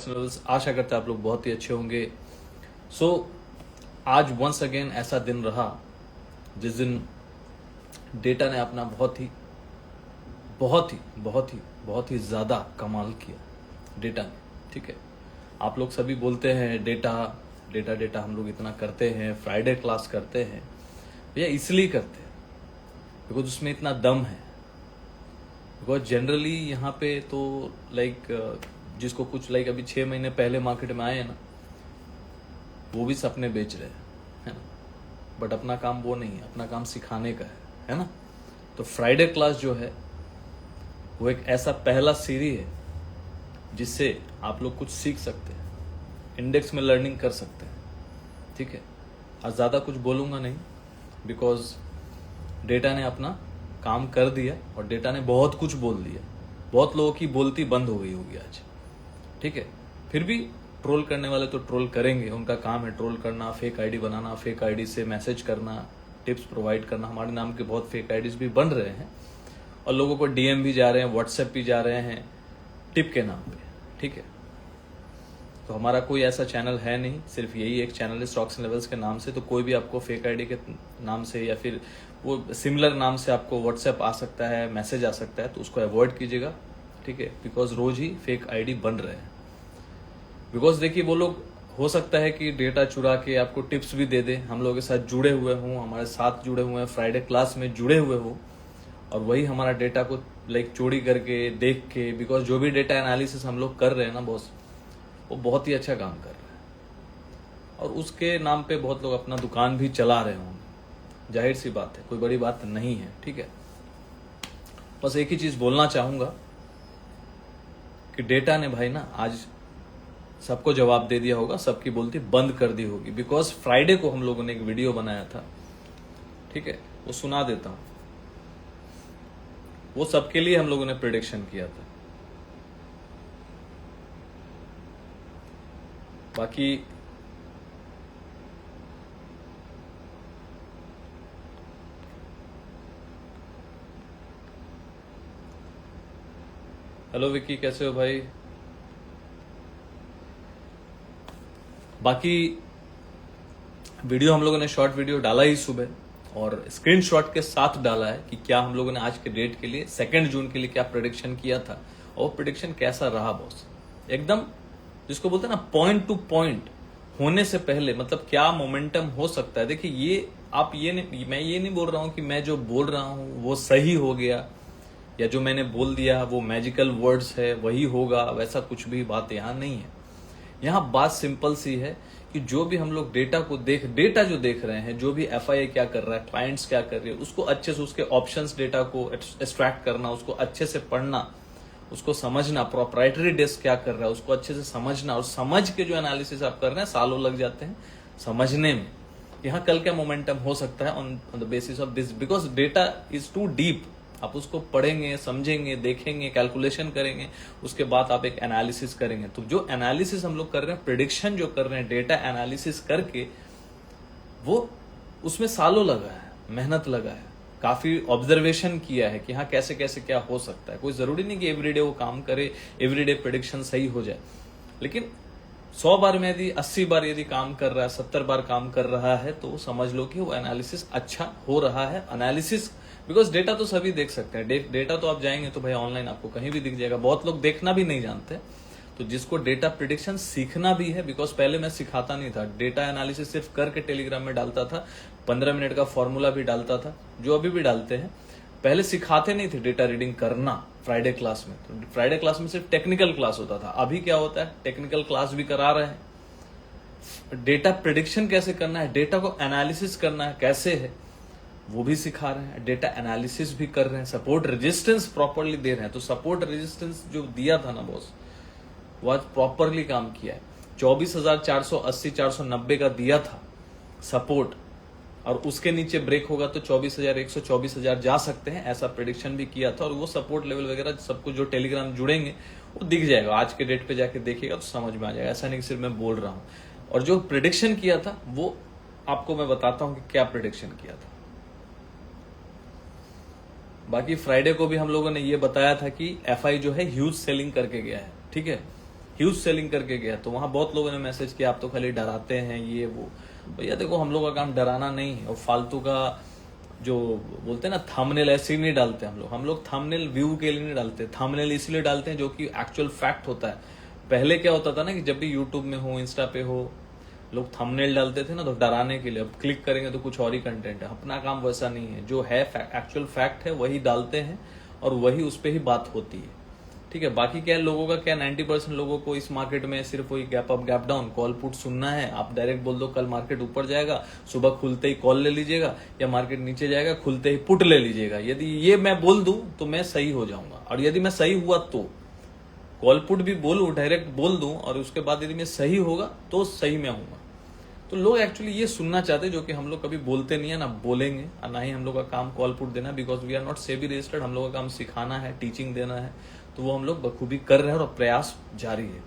Stocks levels, आशा करते हैं आप लोग बहुत ही अच्छे होंगे। सो आज वंस अगेन ऐसा दिन रहा जिस दिन डेटा ने अपना बहुत ही ज्यादा कमाल किया डेटा ने। ठीक है, आप लोग सभी बोलते हैं डेटा डेटा डेटा, हम लोग इतना करते हैं, फ्राइडे क्लास करते हैं भैया, इसलिए करते हैं बिकॉज उसमें इतना दम है। बिकॉज जनरली यहाँ पे तो जिसको कुछ अभी 6 महीने पहले मार्केट में आए हैं ना, वो भी सपने बेच रहे हैं, है ना। बट अपना काम वो नहीं है, अपना काम सिखाने का है ना। तो फ्राइडे क्लास जो है वो एक ऐसा पहला सीरी है जिससे आप लोग कुछ सीख सकते हैं, इंडेक्स में लर्निंग कर सकते हैं। ठीक है, आज ज्यादा कुछ बोलूंगा नहीं बिकॉज डेटा ने अपना काम कर दिया और डेटा ने बहुत कुछ बोल दिया। बहुत लोगों की बोलती बंद हो गई होगी आज। ठीक है, फिर भी ट्रोल करने वाले तो ट्रोल करेंगे, उनका काम है ट्रोल करना, फेक आईडी बनाना, फेक आईडी से मैसेज करना, टिप्स प्रोवाइड करना। हमारे नाम के बहुत फेक आईडीज भी बन रहे हैं और लोगों को डीएम भी जा रहे हैं, व्हाट्सएप भी जा रहे हैं टिप के नाम पे। ठीक है, तो हमारा कोई ऐसा चैनल है नहीं, सिर्फ यही एक चैनल है स्टॉक्स एंड लेवल्स के नाम से। तो कोई भी आपको फेक आईडी के नाम से या फिर वो सिमिलर नाम से आपको व्हाट्सएप आ सकता है, मैसेज आ सकता है, तो उसको अवॉइड कीजिएगा। ठीक है, बिकॉज रोज ही फेक आईडी बन रहे हैं। बिकॉज देखिए, वो लोग हो सकता है कि डेटा चुरा के आपको टिप्स भी दे दे, हम लोगों के साथ जुड़े हुए हों, हमारे साथ जुड़े हुए हैं, फ्राइडे क्लास में जुड़े हुए हो, और वही हमारा डेटा को चोरी करके देख के, बिकॉज जो भी डेटा एनालिसिस हम लोग कर रहे हैं ना बॉस, वो बहुत ही अच्छा काम कर रहे हैं और उसके नाम पे बहुत लोग अपना दुकान भी चला रहे होंगे। जाहिर सी बात है, कोई बड़ी बात नहीं है। ठीक है, बस एक ही चीज बोलना चाहूंगा कि डेटा ने भाई ना आज सबको जवाब दे दिया होगा, सबकी बोलती बंद कर दी होगी। बिकॉज फ्राइडे को हम लोगों ने एक वीडियो बनाया था, ठीक है, वो सुना देता हूं। वो सबके लिए हम लोगों ने प्रेडिक्शन किया था। बाकी हेलो विक्की, कैसे हो भाई। बाकी वीडियो हम लोगों ने शॉर्ट वीडियो डाला ही सुबह और स्क्रीनशॉट के साथ डाला है कि क्या हम लोगों ने आज के डेट के लिए 2 जून के लिए क्या प्रेडिक्शन किया था और प्रेडिक्शन कैसा रहा बॉस। एकदम जिसको बोलते हैं ना पॉइंट टू पॉइंट होने से पहले, मतलब क्या मोमेंटम हो सकता है। देखिए, ये आप ये नहीं, मैं ये नहीं बोल रहा हूं कि मैं जो बोल रहा हूं वो सही हो गया या जो मैंने बोल दिया वो मैजिकल वर्ड्स है वही होगा, वैसा कुछ भी बात यहां नहीं है। यहाँ बात सिंपल सी है कि जो भी हम लोग डेटा जो देख रहे हैं, जो भी एफआईए क्या कर रहा है, क्लाइंट्स क्या कर रहे हैं, उसको अच्छे से उसके ऑप्शंस डेटा को एक्सट्रैक्ट करना, उसको अच्छे से पढ़ना, उसको समझना, प्रोप्राइटरी डेस्क क्या कर रहा है उसको अच्छे से समझना, और समझ के जो एनालिसिस आप कर रहे हैं, सालों लग जाते हैं समझने में। यहाँ कल क्या मोमेंटम हो सकता है on the basis of this, because data is too deep. आप उसको पढ़ेंगे, समझेंगे, देखेंगे, कैलकुलेशन करेंगे, उसके बाद आप एक एनालिसिस करेंगे। तो जो एनालिसिस हम लोग कर रहे हैं, प्रेडिक्शन जो कर रहे हैं, डेटा एनालिसिस करके, वो उसमें सालों लगा है, मेहनत लगा है, काफी ऑब्जर्वेशन किया है कि हाँ कैसे कैसे क्या हो सकता है। कोई जरूरी नहीं कि एवरीडे वो काम करे, एवरीडे प्रेडिक्शन सही हो जाए, लेकिन 100 बार में यदि 80 बार यदि काम कर रहा है, 70 बार काम कर रहा है, तो समझ लो कि वो एनालिसिस अच्छा हो रहा है। एनालिसिस बिकॉज डेटा तो सभी देख सकते हैं, डेटा तो आप जाएंगे तो भाई ऑनलाइन आपको कहीं भी दिख जाएगा। बहुत लोग देखना भी नहीं जानते, तो जिसको डेटा प्रिडिक्शन सीखना भी है, बिकॉज पहले मैं सिखाता नहीं था, डेटा एनालिसिस सिर्फ करके टेलीग्राम में डालता था, 15 मिनट का फॉर्मूला भी डालता था, जो अभी भी डालते हैं। पहले सिखाते नहीं थे डेटा रीडिंग करना फ्राइडे क्लास में। तो फ्राइडे क्लास में सिर्फ टेक्निकल क्लास होता था। अभी क्या होता है, टेक्निकल क्लास भी करा रहे हैं, डेटा प्रिडिक्शन कैसे करना है, डेटा को एनालिसिस करना है कैसे है, वो भी सिखा रहे हैं, डेटा एनालिसिस भी कर रहे हैं, सपोर्ट रेजिस्टेंस प्रॉपरली दे रहे हैं। तो सपोर्ट रेजिस्टेंस जो दिया था ना बॉस, वो आज प्रॉपरली काम किया है। 24,480 490 का दिया था सपोर्ट, और उसके नीचे ब्रेक होगा तो 24,100 24,000 जा सकते हैं, ऐसा प्रेडिक्शन भी किया था। और वो सपोर्ट लेवल वगैरह सब कुछ जो टेलीग्राम जुड़ेंगे वो दिख जाएगा, आज के डेट पे जाके देखिएगा तो समझ में आ जाएगा। ऐसा नहीं कि सिर्फ मैं बोल रहा हूं। और जो प्रेडिक्शन किया था वो आपको मैं बताता हूं कि क्या प्रेडिक्शन किया था। बाकी फ्राइडे को भी हम लोगों ने ये बताया था कि एफआई जो है ह्यूज सेलिंग करके गया है, ठीक है। ह्यूज सेलिंग करके गया। तो वहां बहुत लोगों ने मैसेज किया आप तो खाली डराते हैं ये वो। भैया देखो हम लोग का काम डराना नहीं है, और फालतू का जो बोलते हैं ना थंबनेल ऐसे ही नहीं डालते हम लोग थंबनेल व्यू के लिए नहीं डालते, थंबनेल इसलिए डालते हैं जो कि एक्चुअल फैक्ट होता है। पहले क्या होता था ना कि जब भी यूट्यूब में हो, इंस्टा पे हो, लोग थंबनेल डालते थे ना तो डराने के लिए, अब क्लिक करेंगे तो कुछ और ही कंटेंट है। अपना काम वैसा नहीं है, जो है एक्चुअल फैक्ट है वही डालते हैं और वही उस पर ही बात होती है, ठीक है। बाकी क्या है, लोगों का क्या 90% लोगों को इस मार्केट में सिर्फ वही gap up gap down call put सुनना है। आप डायरेक्ट बोल दो कल मार्केट ऊपर जाएगा, सुबह खुलते ही कॉल ले लीजिएगा, या मार्केट नीचे जाएगा खुलते ही पुट ले लीजिएगा। यदि ये मैं बोल दूं तो मैं सही हो जाऊंगा, और यदि मैं सही हुआ तो कॉल पुट भी बोलूं, डायरेक्ट बोल दूं, और उसके बाद यदि मैं सही होगा तो सही में हूंगा। तो लोग एक्चुअली ये सुनना चाहते हैं जो कि हम लोग कभी बोलते नहीं है, ना बोलेंगे, और ना ही हम लोग का काम कॉल पुट देना, because we are not SEBI registered. हम लोग का काम सिखाना है, टीचिंग देना है, तो वो हम लोग बखूबी कर रहे हैं और प्रयास जारी है,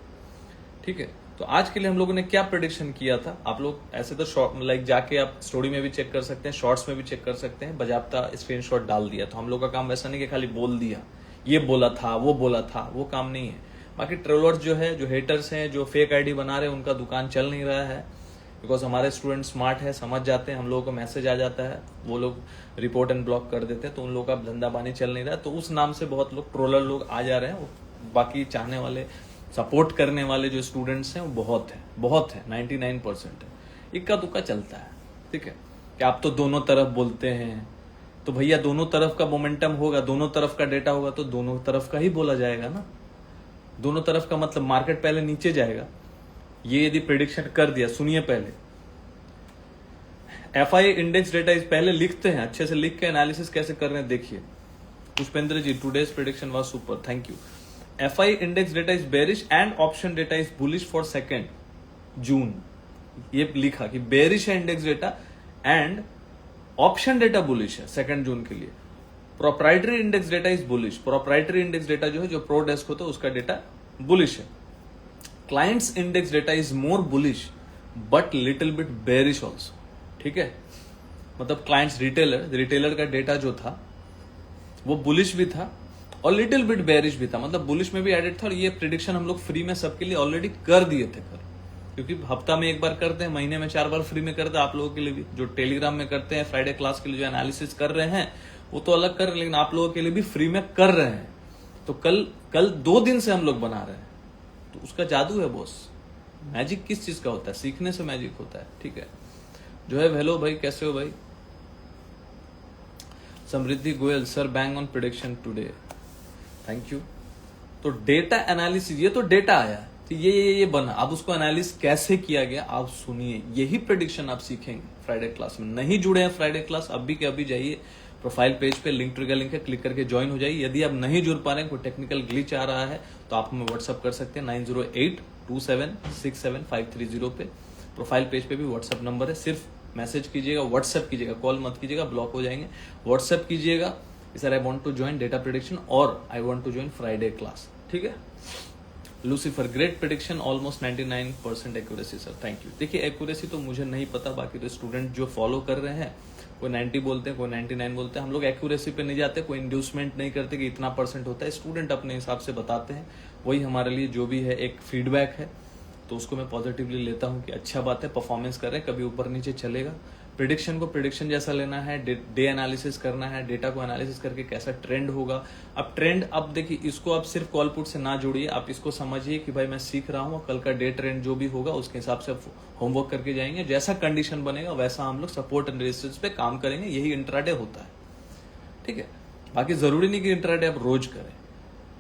ठीक है। तो आज के लिए हम लोगों ने क्या प्रेडिक्शन किया था, आप लोग ऐसे तो शॉर्ट लाइक जाके आप स्टोरी में भी चेक कर सकते हैं, शॉर्ट्स में भी चेक कर सकते हैं, बजाबता स्क्रीनशॉट डाल दिया। तो हम लोग का काम वैसा नहीं कि खाली बोल दिया, ये बोला था वो बोला था, वो काम नहीं है। बाकी ट्रोलर्स जो है, जो हेटर्स हैं, जो फेक आईडी बना रहे हैं, उनका दुकान चल नहीं रहा है, बिकॉज हमारे स्टूडेंट स्मार्ट है, समझ जाते हैं, हम लोगों को मैसेज आ जाता है, वो लोग रिपोर्ट एंड ब्लॉक कर देते हैं, तो उन लोगों का धंधा पानी चल नहीं रहा है। तो उस नाम से बहुत लोग ट्रोलर लोग आ जा रहे हैं। बाकी चाहने वाले, सपोर्ट करने वाले जो स्टूडेंट्स हैं वो बहुत है 99% है। इक्का दुक्का चलता है, ठीक है, कि आप तो दोनों तरफ बोलते हैं। तो भैया दोनों तरफ का मोमेंटम होगा, दोनों तरफ का डेटा होगा, तो दोनों तरफ का ही बोला जाएगा ना। दोनों तरफ का मतलब मार्केट पहले नीचे जाएगा, ये यदि प्रेडिक्शन कर दिया, सुनिए पहले एफआई इंडेक्स डेटा इस पहले लिखते हैं, अच्छे से लिख के एनालिसिस कैसे कर रहे हैं देखिए। Pushpendra ji, today's prediction was super, thank you. FI index data is bearish and option data is bullish for 2 June. ये लिखा कि बेरिश है index data and option data bullish है 2 जून के लिए। Proprietary index data is bullish, proprietary index data जो है, जो प्रो डेस्क होता है, उसका डेटा बुलिश है। Clients index data is more bullish but little bit bearish also, ठीक है। मतलब क्लाइंट्स रिटेलर का डेटा जो था वो बुलिश भी था और लिटिल बिट बेरिश भी था, मतलब बुलिश में भी एडेड था। और ये प्रेडिक्शन हम लोग फ्री में सबके लिए ऑलरेडी कर दिए थे, क्योंकि हफ्ता में एक बार करते हैं, महीने में 4 बार फ्री में करते हैं। आप लोगों के लिए भी जो टेलीग्राम में करते हैं, फ्राइडे क्लास के लिए जो एनालिसिस कर रहे हैं वो तो अलग कर रहे हैं, लेकिन आप लोगों के लिए भी फ्री में कर रहे हैं। तो कल 2 दिन से हम लोग बना रहे हैं, तो उसका जादू है बॉस। मैजिक किस चीज का होता है, सीखने से मैजिक होता है, ठीक है। जो है हेलो भाई, कैसे हो भाई। Samriddhi Goyal, sir bang on prediction today, thank you. तो डेटा एनालिसिस, ये तो डेटा आया, तो ये बना, अब उसको एनालिसिस कैसे किया गया आप सुनिए, यही प्रेडिक्शन आप सीखेंगे फ्राइडे क्लास में। नहीं जुड़े हैं फ्राइडे क्लास, अभी के अभी जाइए प्रोफाइल पेज पे, लिंक ट्रिगर लिंक है, क्लिक करके ज्वाइन हो जाइए। यदि आप नहीं जुड़ पा रहे हैं, कोई टेक्निकल ग्लिच आ रहा है, तो आप हमें व्हाट्सअप कर सकते हैं 9082767530 पे। प्रोफाइल पेज पे भी व्हाट्सअप नंबर है, सिर्फ मैसेज कीजिएगा, व्हाट्सअप कीजिएगा, कॉल मत कीजिएगा, ब्लॉक हो जाएंगे। व्हाट्सअप कीजिएगा, sir I want to join data prediction और I want to join Friday class, ठीक है। Lucifer, great prediction, almost 99% accuracy sir, thank you. देखिए एक्यूरेसी तो मुझे नहीं पता, बाकी तो स्टूडेंट जो फॉलो कर रहे हैं, कोई 90 बोलते हैं, कोई 99 बोलते हैं। हम लोग एक्यूरेसी पे नहीं जाते, कोई इंड्यूसमेंट नहीं करते कि इतना % होता है, स्टूडेंट अपने हिसाब से बताते हैं, वही हमारे लिए जो भी है एक फीडबैक है, तो उसको मैं पॉजिटिवली लेता हूं कि अच्छा बात है, परफॉर्मेंस कर रहे हैं, कभी ऊपर नीचे चलेगा। प्रेडिक्शन को प्रेडिक्शन जैसा लेना है, डे एनालिसिस करना है, डेटा को एनालिसिस करके कैसा ट्रेंड होगा। अब ट्रेंड, अब देखिए इसको आप सिर्फ कॉल पुट से ना जोड़िए, आप इसको समझिए कि भाई मैं सीख रहा हूँ, कल का डे ट्रेंड जो भी होगा उसके हिसाब से होमवर्क करके जाएंगे, जैसा कंडीशन बनेगा वैसा हम लोग सपोर्ट एंड रेजिस्टेंस पे काम करेंगे, यही इंट्राडे होता है, ठीक है। बाकी जरूरी नहीं कि इंट्राडे आप रोज करें,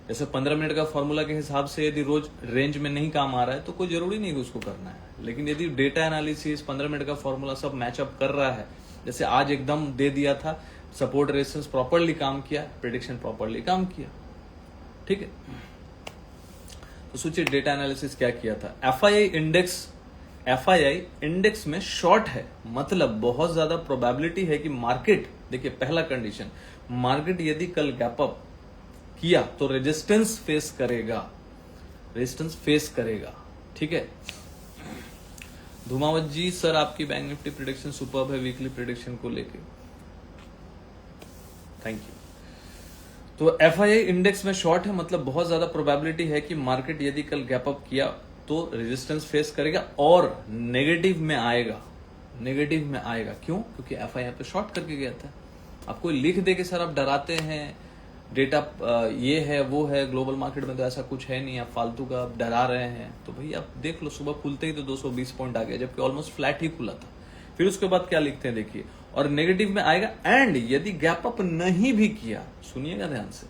जैसे 15 मिनट का फॉर्मूला के हिसाब से यदि रोज रेंज में नहीं काम आ रहा है तो कोई जरूरी नहीं कि उसको करना है। लेकिन यदि डेटा एनालिसिस, 15 मिनट का फॉर्मूला सब मैचअप कर रहा है, जैसे आज एकदम दे दिया था, सपोर्ट रेजिस्टेंस प्रॉपर्ली काम किया, प्रेडिक्शन प्रॉपर्ली काम किया, ठीक है। तो सोचिए डेटा एनालिसिस क्या किया था। एफआईआई इंडेक्स में शॉर्ट है, मतलब बहुत ज्यादा प्रोबेबिलिटी है कि मार्केट, देखिए पहला कंडीशन, मार्केट यदि कल गैप अप किया तो रेजिस्टेंस फेस करेगा, ठीक है। धुमावत जी, सर आपकी बैंक निफ्टी प्रेडिक्शन सुपर्ब है वीकली प्रेडिक्शन को लेके, थैंक यू। तो एफआईआई इंडेक्स में शॉर्ट है, मतलब बहुत ज्यादा प्रोबेबिलिटी है कि मार्केट यदि कल गैप अप किया तो रेजिस्टेंस फेस करेगा और नेगेटिव में आएगा। नेगेटिव में आएगा क्यों? क्योंकि एफआईआई पे शॉर्ट करके गया था। आपको लिख दे के सर आप डराते हैं, डेटा ये है वो है, ग्लोबल मार्केट में तो ऐसा कुछ है नहीं, आप फालतू का आप डरा रहे हैं। तो भाई आप देख लो, सुबह खुलते ही तो 220 पॉइंट आ गया, जबकि ऑलमोस्ट फ्लैट ही खुला था। फिर उसके बाद क्या लिखते हैं देखिए, और नेगेटिव में आएगा एंड यदि गैप अप नहीं भी किया, सुनिएगा ध्यान से,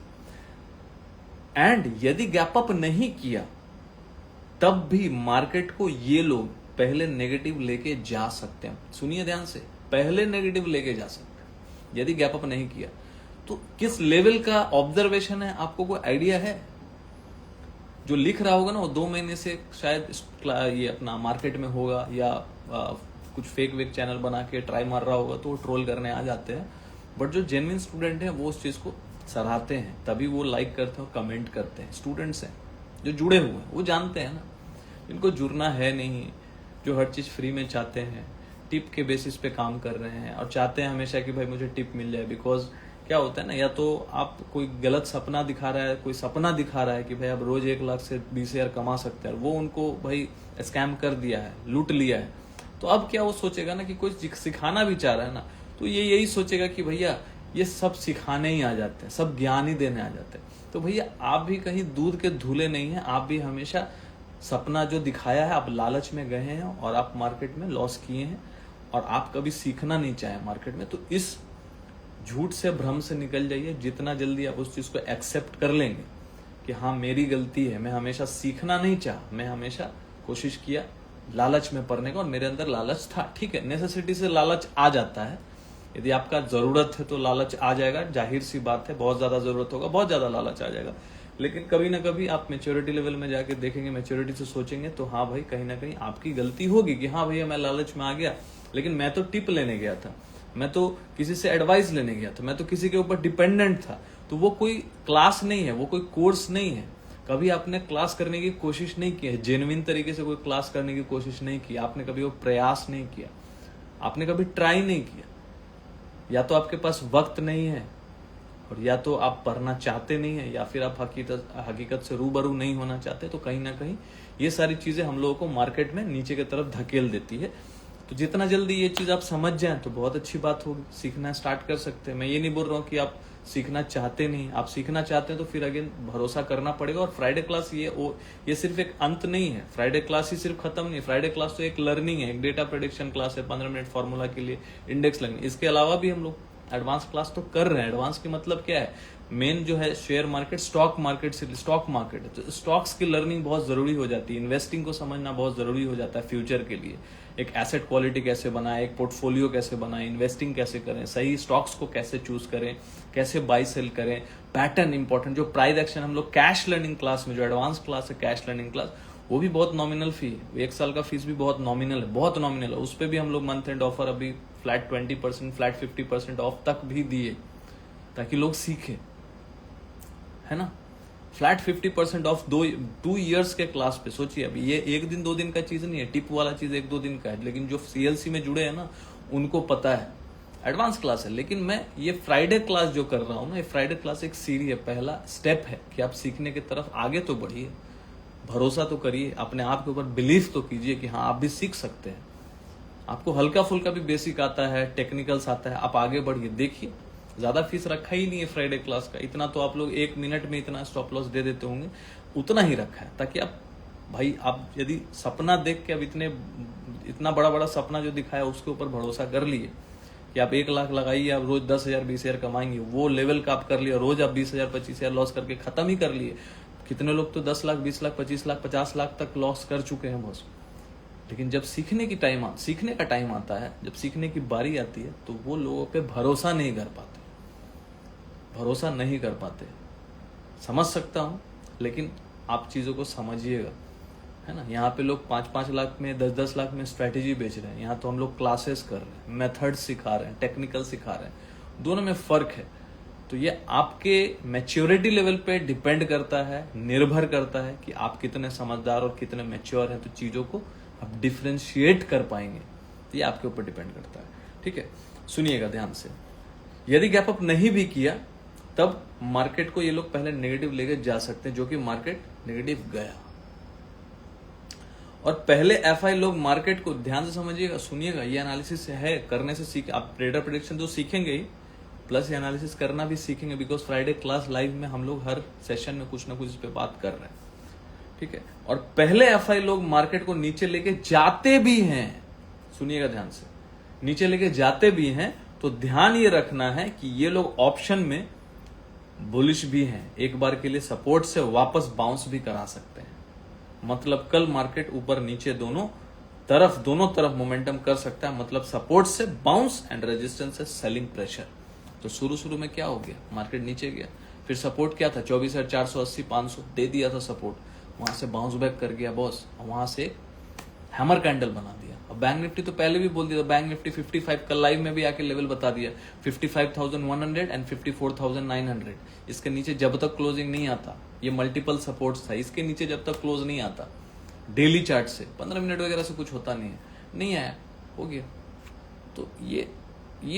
एंड यदि गैप अप नहीं किया तब भी मार्केट को ये लोग पहले नेगेटिव लेके जा सकते हैं। सुनिए ध्यान से, पहले नेगेटिव लेके जा सकते हैं यदि गैप अप नहीं किया। तो किस लेवल का ऑब्जर्वेशन है, आपको कोई आइडिया है? जो लिख रहा होगा ना वो 2 महीने से शायद ये अपना मार्केट में होगा, या कुछ फेक वेक चैनल बना के ट्राई मार रहा होगा तो वो ट्रोल करने आ जाते हैं। बट जो जेन्युइन स्टूडेंट हैं वो उस चीज को सराहते हैं, तभी वो लाइक करते हैं और कमेंट करते हैं। स्टूडेंट्स हैं जो जुड़े हुए हैं, वो जानते हैं ना, इनको जुड़ना है नहीं, जो हर चीज फ्री में चाहते हैं, टिप के बेसिस पे काम कर रहे हैं और चाहते हैं हमेशा कि भाई मुझे टिप मिल जाए। बिकॉज क्या होता है ना, या तो आप कोई गलत सपना दिखा रहा है, कोई सपना दिखा रहा है कि भाई आप रोज 1 लाख से 20,000 कमा सकते हैं, वो उनको भाई स्कैम कर दिया है, लूट लिया है। तो अब क्या वो सोचेगा ना कि कोई सिखाना भी चाह रहा है ना, तो ये यही सोचेगा कि भैया ये सब सिखाने ही आ जाते हैं, सब ज्ञान ही देने आ जाते हैं। तो भैया आप भी कहीं दूध के धुले नहीं है, आप भी हमेशा सपना जो दिखाया है, आप लालच में गए हैं और आप मार्केट में लॉस किए हैं और आप कभी सीखना नहीं चाहे मार्केट में। तो इस झूठ से, भ्रम से निकल जाइए। जितना जल्दी आप उस चीज को एक्सेप्ट कर लेंगे कि हाँ मेरी गलती है, मैं हमेशा सीखना नहीं चाहा, मैं हमेशा कोशिश किया लालच में पड़ने का और मेरे अंदर लालच था। ठीक है, नेसेसिटी से लालच आ जाता है, यदि आपका जरूरत है तो लालच आ जाएगा, जाहिर सी बात है। बहुत ज्यादा जरूरत होगा, बहुत ज्यादा लालच आ जाएगा। लेकिन कभी ना कभी आप मेच्योरिटी लेवल में जाके देखेंगे, मेच्योरिटी से सोचेंगे तो हाँ भाई कहीं ना कहीं आपकी गलती होगी कि हाँ भैया मैं लालच में आ गया, लेकिन मैं तो टिप लेने गया था, मैं तो किसी से एडवाइस लेने गया था, मैं तो किसी के ऊपर डिपेंडेंट था। तो वो कोई क्लास नहीं है, वो कोई कोर्स नहीं है। कभी आपने क्लास करने की कोशिश नहीं की है, जेन्युइन तरीके से कोई क्लास करने की कोशिश नहीं की, आपने कभी वो प्रयास नहीं किया, आपने कभी ट्राई नहीं किया। या तो आपके पास वक्त नहीं है, और या तो आप पढ़ना चाहते नहीं है, या फिर आप हकीकत से रूबरू नहीं होना चाहते। तो कहीं ना कहीं ये सारी चीजें हम लोगों को मार्केट में नीचे की तरफ धकेल देती है। तो जितना जल्दी ये चीज आप समझ जाएं तो बहुत अच्छी बात होगी, सीखना स्टार्ट कर सकते हैं। मैं ये नहीं बोल रहा हूँ कि आप सीखना चाहते नहीं, आप सीखना चाहते हैं तो फिर अगेन भरोसा करना पड़ेगा। और फ्राइडे क्लास ये सिर्फ एक अंत नहीं है, फ्राइडे क्लास ही सिर्फ खत्म नहीं, फ्राइडे क्लास तो एक लर्निंग है, एक डेटा प्रेडिक्शन क्लास है, 15 मिनट फॉर्मूला के लिए, इंडेक्स लर्निंग। इसके अलावा भी हम लोग एडवांस क्लास तो कर रहे हैं। एडवांस की मतलब क्या है, मेन जो है शेयर मार्केट, स्टॉक मार्केट से स्टॉक मार्केट है, तो स्टॉक्स की लर्निंग बहुत जरूरी हो जाती है, इन्वेस्टिंग को समझना बहुत जरूरी हो जाता है फ्यूचर के लिए। एक एसेट क्वालिटी कैसे बनाए, एक पोर्टफोलियो कैसे बनाए, इन्वेस्टिंग कैसे करें, सही स्टॉक्स को कैसे चूज करें, कैसे बाई सेल करें, पैटर्न इंपॉर्टेंट। जो प्राइस एक्शन हम लोग कैश लर्निंग क्लास में, जो एडवांस क्लास है कैश लर्निंग क्लास, वो भी बहुत नॉमिनल फी है, 1 साल का फीस भी बहुत नॉमिनल है, बहुत नॉमिनल है। उस पर भी हम लोग मंथ एंड ऑफर अभी फ्लैट 20%, फ्लैट 50% ऑफ तक भी दिए, ताकि लोग सीखे, है ना। फ्लैट 50% ऑफ 2 ईयर्स के क्लास पे। सोचिए, अभी ये 1 दिन 2 दिन का चीज नहीं है, टिप वाला चीज 1-2 दिन का है, लेकिन जो सीएलसी में जुड़े हैं ना उनको पता है एडवांस क्लास है। लेकिन मैं ये फ्राइडे क्लास जो कर रहा हूँ ना, ये फ्राइडे क्लास एक सीरी है, पहला स्टेप है कि आप सीखने की तरफ आगे तो बढ़िए, भरोसा तो करिए, अपने आप के ऊपर बिलीव तो कीजिए कि हाँ आप भी सीख सकते हैं। आपको हल्का फुल्का भी बेसिक आता है, टेक्निकल्स आता है, आप आगे बढ़िए। देखिए, ज्यादा फीस रखा ही नहीं है फ्राइडे क्लास का, इतना तो आप लोग 1 मिनट में इतना स्टॉप लॉस दे देते होंगे, उतना ही रखा है, ताकि आप भाई आप यदि सपना देख के अब इतना बड़ा बड़ा सपना जो दिखाया उसके ऊपर भरोसा कर लिए कि आप 1 लाख लगाइए, आप रोज 10,000 20,000 कमाएंगे, वो लेवल का आप कर लिया, रोज आप 20,000 25,000 लॉस करके खत्म ही कर लिए। कितने लोग तो 10 लाख 20 लाख 25 लाख 50 लाख तक लॉस कर चुके हैं बॉस। लेकिन जब सीखने का टाइम आता है, जब सीखने की बारी आती है, तो वो लोगों पे भरोसा नहीं कर पाते। समझ सकता हूं, लेकिन आप चीजों को समझिएगा, है ना। यहाँ पे लोग 5-5 लाख में, 10-10 लाख में स्ट्रेटेजी बेच रहे हैं, यहाँ तो हम लोग क्लासेस कर रहे हैं, मेथड सिखा रहे हैं, टेक्निकल सिखा रहे हैं, दोनों में फर्क है। तो ये आपके मैच्योरिटी लेवल पे डिपेंड करता है, निर्भर करता है कि आप कितने समझदार और कितने मैच्योर हैं, तो चीजों को आप डिफ्रेंशिएट कर पाएंगे, ये आपके ऊपर डिपेंड करता है। ठीक है, सुनिएगा ध्यान से। यदि गैप अप नहीं भी किया तब मार्केट को ये लोग पहले नेगेटिव लेके जा सकते हैं, जो कि मार्केट नेगेटिव गया। और पहले एफआई लोग मार्केट को ध्यान से समझिएगा, सुनिएगा, ये एनालिसिस है, करने से सीख, आप ट्रेडर प्रेडिक्शन तो सीखेंगे ही, प्लस ये एनालिसिस करना भी सीखेंगे, बिकॉज फ्राइडे क्लास लाइव में हम लोग हर सेशन में कुछ ना कुछ इस पे बात कर रहे हैं, ठीक है। और पहले एफआई लोग मार्केट को नीचे लेके जाते भी हैं, सुनिएगा ध्यान से, नीचे लेके जाते भी हैं, तो ध्यान ये रखना है कि ये लोग ऑप्शन में बुलिश भी हैं, एक बार के लिए सपोर्ट से वापस बाउंस भी करा सकते हैं। मतलब कल मार्केट ऊपर नीचे दोनों तरफ मोमेंटम कर सकता है, मतलब सपोर्ट से बाउंस एंड रेजिस्टेंस से सेलिंग प्रेशर। तो शुरू में क्या हो गया, मार्केट नीचे गया, फिर सपोर्ट क्या था 24,480 500 दे दिया था सपोर्ट, वहां से बाउंस बैक कर गया बॉस, वहां से हैमर कैंडल बना दिया। अब बैंक निफ्टी तो पहले भी बोल दिया था, बैंक निफ्टी 55 कल लाइव में भी आके लेवल बता दिया, 55,100 एंड 54,900, इसके नीचे जब तक क्लोजिंग नहीं आता, ये मल्टीपल सपोर्ट्स था, इसके नीचे जब तक क्लोज नहीं आता डेली चार्ट से 15 मिनट वगैरह से कुछ होता नहीं है, नहीं आया, हो गया। तो ये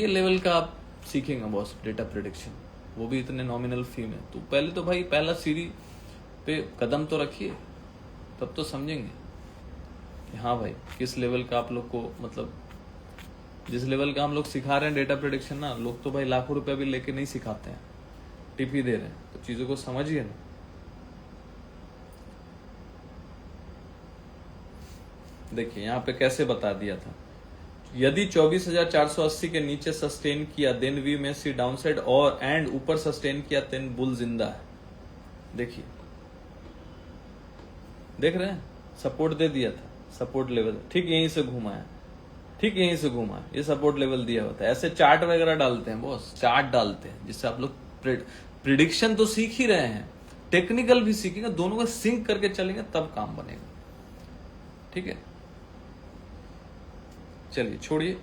लेवल का आप सीखेंगे बॉस डेटा प्रेडिक्शन, वो भी इतने नॉमिनल फी में। तो पहले तो भाई पहला सीढ़ी पे कदम तो रखिए, तब तो समझेंगे कि हाँ भाई किस लेवल का आप लोग को, मतलब जिस लेवल का हम लोग सिखा रहे हैं डेटा प्रेडिक्शन ना, लोग तो भाई लाखों रुपया भी लेके नहीं सिखाते हैं, टिप ही दे रहे हैं, तो चीजों को समझिए ना। देखिए यहाँ पे कैसे बता दिया था, यदि 24,480 के नीचे सस्टेन किया देन वी में सी डाउनसाइड, और एंड ऊपर सस्टेन किया देन बुल जिंदा है। देखिए देख रहे हैं, सपोर्ट दे दिया था, सपोर्ट लेवल ठीक यहीं से घुमा है, ठीक यहीं से घुमा है, ये सपोर्ट लेवल दिया होता है। ऐसे चार्ट वगैरह डालते हैं बॉस, चार्ट डालते हैं जिससे आप लोग प्रिडिक्शन तो सीख ही रहे हैं, टेक्निकल भी सीखेंगे, दोनों को सिंक करके चलेंगे तब काम बनेगा, ठीक है। चलिए छोड़िए,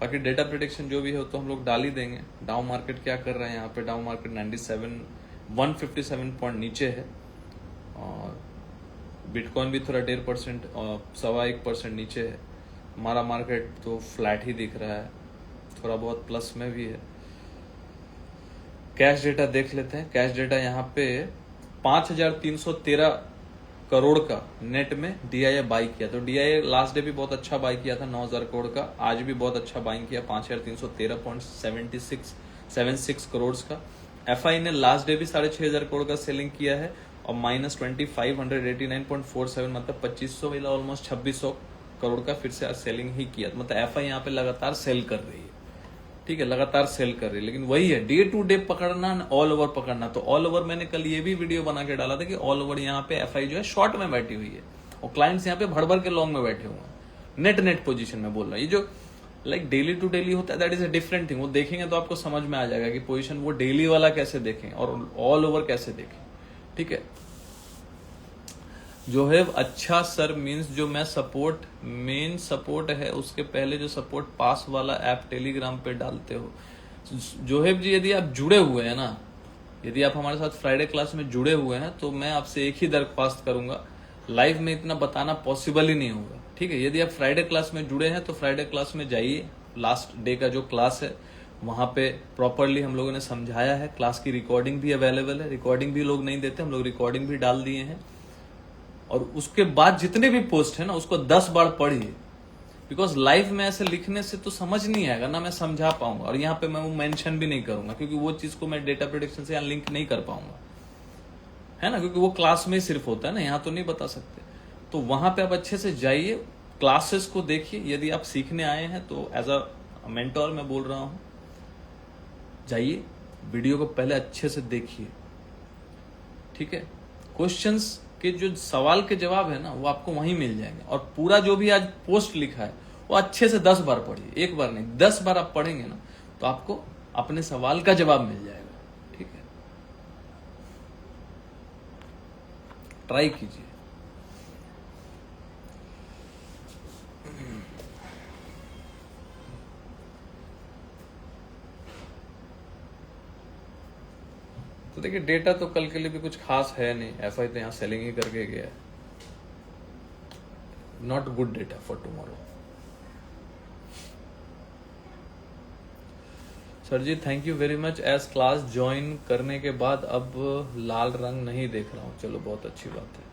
बाकी डेटा प्रेडिक्शन जो भी हो तो हम लोग डाल ही देंगे। डाउ मार्केट क्या कर रहे हैं, यहाँ पे डाउ मार्केट 157 पॉइंट नीचे है, और बिटकॉइन भी थोड़ा 1.5% और 1.25% नीचे है। हमारा मार्केट तो फ्लैट ही दिख रहा है, थोड़ा बहुत प्लस में भी है। कैश डेटा देख लेते हैं, कैश डेटा यहाँ पे 5,313 करोड़ का नेट में डीआईए बाई किया, तो डीआईए लास्ट डे भी बहुत अच्छा बाई किया था 9,000 करोड़ का, आज भी बहुत अच्छा बाइंग किया 5,313.76 करोड़ का। एफआई ने लास्ट डे भी 6,500 करोड़ का सेलिंग किया है, और -2589.47 मतलब 2500 ऑलमोस्ट 2600 करोड़ का फिर से सेलिंग ही किया, मतलब एफआई यहाँ पे लगातार सेल कर रही है, ठीक है, लगातार सेल कर रही है। लेकिन वही है, डे टू डे पकड़ना, ऑल ओवर पकड़ना। तो ऑल ओवर मैंने कल ये भी वीडियो बना के डाला था कि ऑल ओवर यहाँ पे एफआई जो है शॉर्ट में बैठी हुई है, और क्लाइंट्स यहाँ पे भर के लॉन्ग में बैठे हुए हैं, नेट पोजीशन में बोल रहा है। ये जो लाइक डेली टू डेली होता है, that is a different thing, वो देखेंगे तो आपको समझ में आ जाएगा कि पोजीशन वो डेली वाला कैसे देखें और ऑल ओवर कैसे देखें, ठीक है। जो है अच्छा सर मींस जो मैं सपोर्ट मेन सपोर्ट है उसके पहले जो सपोर्ट पास वाला ऐप टेलीग्राम पे डालते हो। जोहेब जी, यदि आप जुड़े हुए हैं ना, यदि आप हमारे साथ फ्राइडे क्लास में जुड़े हुए हैं तो मैं आपसे एक ही दरख्वास्त करूंगा, लाइव में इतना बताना पॉसिबल ही नहीं होगा, ठीक है। यदि आप फ्राइडे क्लास में जुड़े हैं तो फ्राइडे क्लास में जाइए, लास्ट डे का जो क्लास है वहां पे प्रॉपरली हम लोगों ने समझाया है, क्लास की रिकॉर्डिंग भी अवेलेबल है, रिकॉर्डिंग भी लोग नहीं देते, हम लोग रिकॉर्डिंग भी डाल दिए हैं। और उसके बाद जितने भी पोस्ट है ना उसको 10 बार पढ़िए, बिकॉज लाइव में ऐसे लिखने से तो समझ नहीं आएगा ना, मैं समझा पाऊंगा, और यहाँ पे मैं वो मेंशन भी नहीं करूंगा क्योंकि वो चीज को मैं डेटा प्रेडिक्शन से यहाँ लिंक नहीं कर पाऊंगा, है ना, क्योंकि वो क्लास में सिर्फ होता है ना, यहाँ तो नहीं बता सकते। तो वहां पे आप अच्छे से जाइए, क्लासेस को देखिए, यदि आप सीखने आए हैं तो एज अ मेंटोर मैं बोल रहा हूं, जाइए वीडियो को पहले अच्छे से देखिए, ठीक है। क्वेश्चंस के जो सवाल के जवाब है ना वो आपको वहीं मिल जाएंगे, और पूरा जो भी आज पोस्ट लिखा है वो अच्छे से 10 बार पढ़िए, एक बार नहीं 10 बार आप पढ़ेंगे ना तो आपको अपने सवाल का जवाब मिल जाएगा, ठीक है। ट्राई कीजिए। तो देखिए डेटा तो कल के लिए भी कुछ खास है नहीं, एफआई तो यहाँ सेलिंग ही करके गया है, not good data for tomorrow. Sir ji thank you very much. As class join करने के बाद अब लाल रंग नहीं देख रहा हूँ। चलो बहुत अच्छी बात है।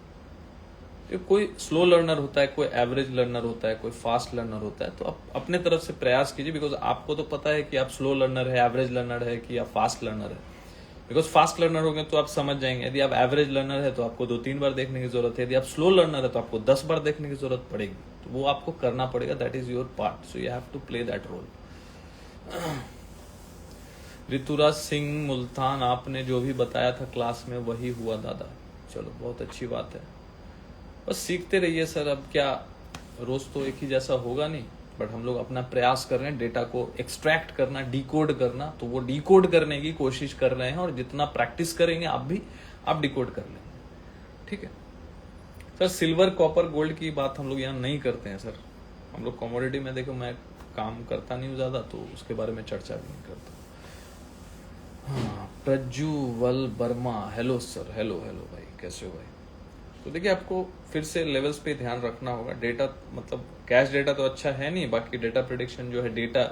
ये कोई स्लो लर्नर होता है, कोई एवरेज लर्नर होता है, कोई फास्ट लर्नर होता है, तो आप अपने तरफ से प्रयास कीजिए, बिकॉज आपको तो पता है कि आप स्लो लर्नर है, एवरेज लर्नर है कि आप फास्ट लर्नर है। बिकॉज फास्ट लर्नर हो गए तो आप समझ जाएंगे। यदि आप एवरेज लर्नर है तो आपको 2-3 बार देखने की जरूरत है। यदि आप स्लो लर्नर है तो आपको 10 बार देखने की जरूरत पड़ेगी। तो वो आपको करना पड़ेगा। That is your part, so you have to play that role. Rituraj Singh Multan, आपने जो भी बताया था क्लास में वही हुआ दादा। चलो बहुत अच्छी बात है। बस सीखते रहिए सर। अब क्या रोज तो एक ही जैसा होगा नहीं, बट हम लोग अपना प्रयास कर रहे हैं डेटा को एक्सट्रैक्ट करना, डिकोड करना। तो वो डिकोड करने की कोशिश कर रहे हैं और जितना प्रैक्टिस करेंगे आप डिकोड कर लेंगे। ठीक है सर। सिल्वर कॉपर गोल्ड की बात हम लोग यहाँ नहीं करते हैं सर। हम लोग कमोडिटी में, देखो मैं काम करता नहीं हूँ ज्यादा, तो उसके बारे में चर्चा भी नहीं करता। हाँ, Prajwal Verma, hello sir. Hello hello भाई, कैसे हो भाई? तो देखिए आपको फिर से लेवल्स पे ध्यान रखना होगा। डेटा मतलब कैश डेटा तो अच्छा है नहीं, बाकी डेटा प्रेडिक्शन जो है, डेटा